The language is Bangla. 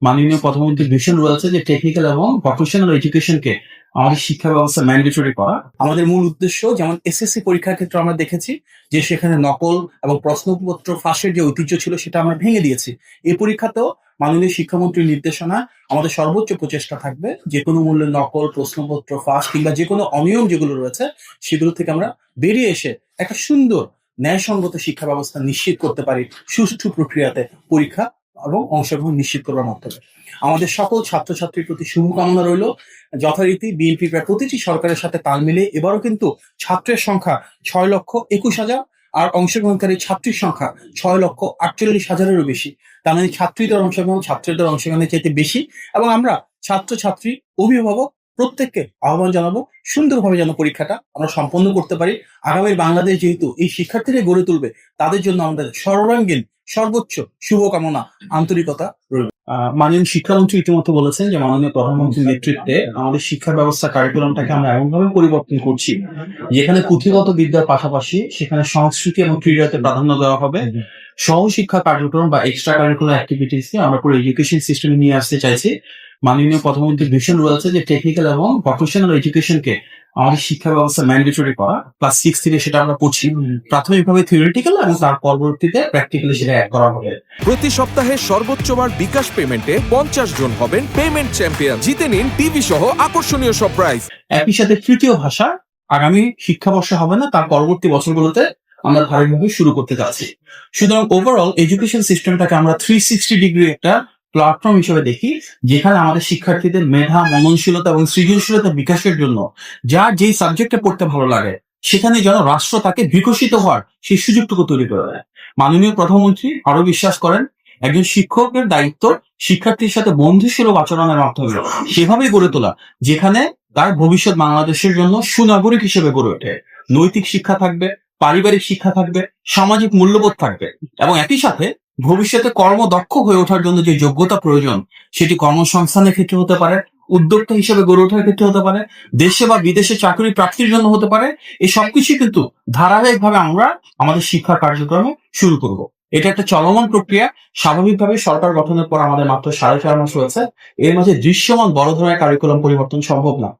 মাননীয় প্রধানমন্ত্রীর ভিশন রয়েছে যে টেকনিক্যাল এবং ভোকেশনাল এডুকেশনকে আমাদের শিক্ষা ব্যবস্থা ম্যান্ডেটরি করা। আমাদের মূল উদ্দেশ্য যেমন এসএসসি পরীক্ষার ক্ষেত্রে আমরা দেখেছি যে সেখানে নকল এবং প্রশ্নপত্র ফাঁসের যে ঐতিহ্য ছিল সেটা আমরা ভেঙে দিয়েছি। এই পরীক্ষাতেও মাননীয় শিক্ষামন্ত্রীর নির্দেশনা আমাদের সর্বোচ্চ প্রচেষ্টা থাকবে যে কোনো মূল্যে নকল, প্রশ্নপত্র ফাঁস কিংবা যে কোনো অনিয়ম যেগুলো রয়েছে সেগুলো থেকে আমরা বেরিয়ে এসে একটা সুন্দর ন্যায়সঙ্গত শিক্ষা ব্যবস্থা নিশ্চিত করতে পারি সুষ্ঠু প্রক্রিয়াতে পরীক্ষা এবং অংশগ্রহণ নিশ্চিত করার মাধ্যমে। আমাদের সকল ছাত্রছাত্রীর প্রতি শুভকামনা রইল। যথারীতি বিএনপি প্রায় প্রতিটি সরকারের সাথে তাল মিলিয়ে এবারও কিন্তু ছাত্রের সংখ্যা 6,21,000 আর অংশগ্রহণকারী ছাত্রীর সংখ্যা 6,48,000-এরও বেশি। তার মানে ছাত্রীদের অংশগ্রহণ ছাত্রীদের অংশগ্রহণের চাইতে বেশি। এবং আমরা ছাত্রছাত্রী, অভিভাবক প্রত্যেককে আহ্বান জানাবো সুন্দরভাবে যেন পরীক্ষাটা আমরা সম্পন্ন করতে পারি। আগামীর বাংলাদেশ যেহেতু এই শিক্ষার্থীরা গড়ে তুলবে, তাদের জন্য আমাদের সর্বাঙ্গীন সর্বোচ্চ শুভকামনা, আন্তরিকতা রইল। মাননীয় শিক্ষামন্ত্রী ইতিমধ্যে বলেছেন যে মাননীয় প্রধানমন্ত্রীর নেতৃত্বে আমাদের শিক্ষা ব্যবস্থা কারিকুলামটাকে আমরা এমনভাবে পরিবর্তন করছি যেখানে পুঁথিগত বিদ্যার পাশাপাশি সেখানে সংস্কৃতি এবং ক্রীড়াতে প্রাধান্য দেওয়া হবে। সহশিক্ষা কার্যক্রম বা এক্সট্রা কারিকুলার অ্যাক্টিভিটিস আমরা পুরো এডুকেশন সিস্টেমে নিয়ে আসতে চাইছি। মাননীয় প্রধানমন্ত্রীর ভিশন রয়েছে যে টেকনিক্যাল এবং ভোকেশনাল এডুকেশনকে আমাদের শিক্ষা ব্যবস্থা ম্যান্ডেটরি করা। ক্লাস 6 থেকে সেটা আমরা পড়ছি প্রাথমিকভাবে থিওরিটিক্যাল এবং তার পরবর্তীতে প্র্যাকটিক্যালি সেটা অ্যাড করা হবে। প্রতি সপ্তাহে সর্বোচ্চবার বিকাশ পেমেন্টে 50 জন হবেন পেমেন্ট চ্যাম্পিয়ন। জিতে নিন টিভি সহ আকর্ষণীয় সব প্রাইজ। একই সাথে তৃতীয় ভাষা আগামী শিক্ষাবর্ষে হবে না, তার পরবর্তী বছরগুলোতে আমরা ধারাবাহিকভাবে শুরু করতে যাচ্ছি। সুতরাং ওভারঅল এডুকেশন সিস্টেমটাকে আমরা 360 ডিগ্রি একটা প্ল্যাটফর্ম হিসেবে দেখি যেখানে আমাদের শিক্ষার্থীদের মেধা, মননশীলতা এবং সৃজনশীলতা বিকাশের জন্য যার যেই সাবজেক্টে পড়তে ভালো লাগে সেখানে যেন রাষ্ট্র তাকে বিকশিত হওয়ার সেই সুযোগটুকু তৈরি করে দেয়। মাননীয় প্রধানমন্ত্রী আরো বিশ্বাস করেন একজন শিক্ষকের দায়িত্ব শিক্ষার্থীর সাথে বন্ধুসুলভ আচরণের মাধ্যমে সেভাবেই গড়ে তোলা যেখানে তার ভবিষ্যৎ বাংলাদেশের জন্য সুনাগরিক হিসেবে গড়ে ওঠে। নৈতিক শিক্ষা থাকবে, পারিবারিক শিক্ষা থাকবে, সামাজিক মূল্যবোধ থাকবে এবং একই সাথে ভবিষ্যতে কর্মদক্ষ হয়ে ওঠার জন্য যে যোগ্যতা প্রয়োজন সেটি কর্মসংস্থানের ক্ষেত্রে হতে পারে, উদ্যোক্তা হিসেবে গড়ে ওঠার ক্ষেত্রে হতে পারে, দেশে বা বিদেশে চাকরি প্রাপ্তির জন্য হতে পারে। এই সবকিছু কিন্তু ধারাবাহিকভাবে আমরা আমাদের শিক্ষা কার্যক্রমে শুরু করব। এটা একটা চলমান প্রক্রিয়া। স্বাভাবিকভাবে সরকার গঠনের পর আমাদের মাত্র 4.5 মাস রয়েছে। এর মাঝে দৃশ্যমান বড় ধরনের কারিকুলাম পরিবর্তন সম্ভব না।